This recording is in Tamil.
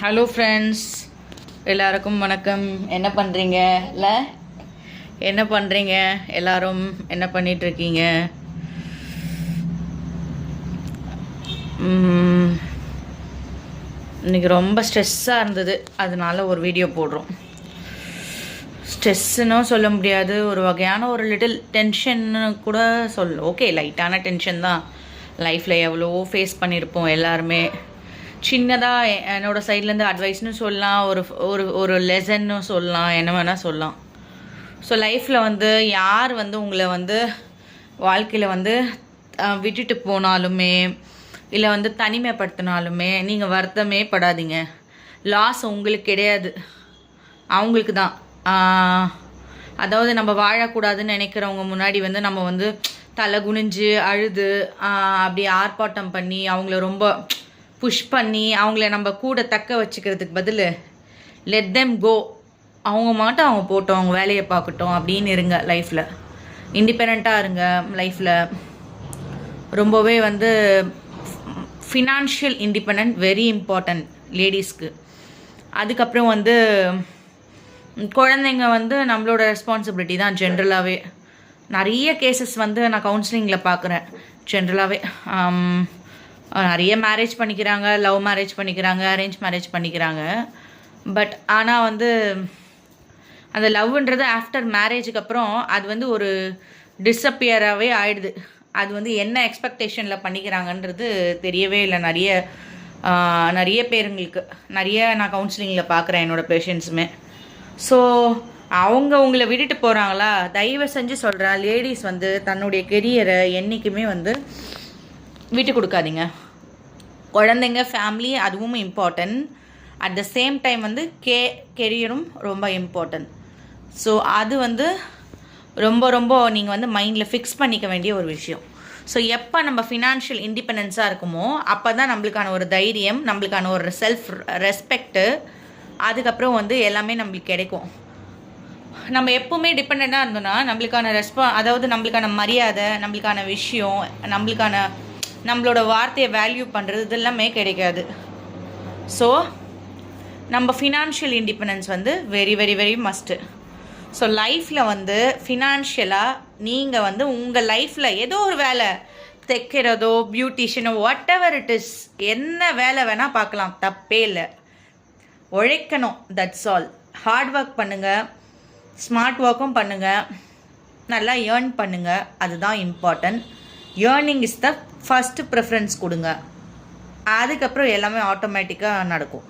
ஹலோ ஃப்ரெண்ட்ஸ், எல்லாருக்கும் வணக்கம். என்ன பண்ணுறீங்க? இல்லை என்ன பண்ணுறீங்க? எல்லோரும் என்ன பண்ணிகிட்ருக்கீங்க? இன்றைக்கி ரொம்ப ஸ்ட்ரெஸ்ஸாக இருந்தது, அதனால ஒரு வீடியோ போடுறோம். ஸ்ட்ரெஸ்ஸுன்னும் சொல்ல முடியாது, ஒரு வகையான ஒரு லிட்டில் டென்ஷன்னு கூட ஓகே, லைட்டான டென்ஷன் தான். லைஃப்பில் எவ்வளவோ ஃபேஸ் பண்ணியிருப்போம் எல்லாருமே. சின்னதாக என்னோடய சைட்லேருந்து அட்வைஸ்னு சொல்லலாம், ஒரு ஒரு ஒரு லெசன்னு சொல்லலாம், என்ன வேணால் சொல்லலாம். ஸோ லைஃப்பில் யார் உங்களை வாழ்க்கையில் விட்டுட்டு போனாலுமே இல்லை தனிமைப்படுத்தினாலுமே நீங்கள் வருத்தமே படாதீங்க. லாஸ் உங்களுக்கு கிடையாது, அவங்களுக்கு தான். அதாவது நம்ம வாழக்கூடாதுன்னு நினைக்கிறவங்க முன்னாடி நம்ம தலை குனிஞ்சு அழுது அப்படி ஆர்ப்பாட்டம் பண்ணி அவங்கள ரொம்ப புஷ் பண்ணி அவங்கள நம்ம கூட தக்க வச்சுக்கிறதுக்கு பதில் லெட் தெம் கோ. அவங்க மட்டும் அவங்க போட்டோம், அவங்க வேலையை பார்க்கட்டும் அப்படின்னு இருங்க. லைஃப்பில் இண்டிபெண்ட்டாக இருங்க. லைஃப்பில் ரொம்பவே ஃபினான்ஷியல் இண்டிபெண்ட் வெரி இம்பார்ட்டன்ட் லேடிஸ்க்கு. அதுக்கப்புறம் குழந்தைங்க நம்மளோட ரெஸ்பான்சிபிலிட்டி தான். ஜென்ரலாகவே நிறைய கேசஸ் நான் கவுன்சிலிங்கில் பார்க்குறேன். ஜென்ரலாகவே நிறைய மேரேஜ் பண்ணிக்கிறாங்க, லவ் மேரேஜ் பண்ணிக்கிறாங்க, அரேஞ்ச் மேரேஜ் பண்ணிக்கிறாங்க. பட் ஆனால் அந்த லவ்ன்றது ஆஃப்டர் மேரேஜுக்கு அப்புறம் அது ஒரு டிஸப்பியராகவே ஆயிடுது. அது என்ன எக்ஸ்பெக்டேஷனில் பண்ணிக்கிறாங்கன்றது தெரியவே இல்லை. நிறைய பேருங்களுக்கு நான் கவுன்சிலிங்கில் பார்க்குறேன் என்னோடய பேஷண்ட்ஸுமே. ஸோ அவங்க உங்களை விட்டுட்டு போகிறாங்களா, தயவு செஞ்சு சொல்கிறேன், லேடிஸ் தன்னுடைய கெரியரை என்றைக்குமே விட்டு கொடுக்காதீங்க. குழந்தைங்க, ஃபேமிலி அதுவும் important. At the same time கெரியரும் ரொம்ப இம்பார்ட்டன்ட். ஸோ அது ரொம்ப ரொம்ப நீங்கள் மைண்டில் ஃபிக்ஸ் பண்ணிக்க வேண்டிய ஒரு விஷயம். ஸோ எப்போ நம்ம ஃபினான்ஷியல் இண்டிபெண்டன்ஸாக இருக்குமோ அப்போ தான் நம்மளுக்கான ஒரு தைரியம், நம்மளுக்கான ஒரு செல்ஃப் ரெஸ்பெக்ட்டு, அதுக்கப்புறம் எல்லாமே நம்மளுக்கு கிடைக்கும். நம்ம எப்போவுமே டிபெண்ட்டாக இருந்தோன்னா நம்மளுக்கான அதாவது நம்மளுக்கான மரியாதை, நம்மளுக்கான விஷயம், நம்மளோட வார்த்தையை வேல்யூ பண்ணுறது இதெல்லாமே கிடைக்காது. ஸோ நம்ம financial independence very very very must. So லைஃப்பில் ஃபினான்ஷியலாக நீங்கள் உங்கள் லைஃப்பில் ஏதோ ஒரு வேலை, தைக்கிறதோ பியூட்டிஷியனோ வாட் எவர் இட் இஸ், என்ன வேலை வேணால் பார்க்கலாம், தப்பே இல்லை. உழைக்கணும், தட்ஸ் ஆல். ஹார்ட் ஒர்க் பண்ணுங்கள், ஸ்மார்ட் ஒர்க்கும் பண்ணுங்கள், நல்லா ஏர்ன் பண்ணுங்கள், அதுதான் important. Earning is the first preference கொடுங்க. அதுக்கப்புறம் எல்லாமே ஆட்டோமேட்டிக்காக நடக்கும்.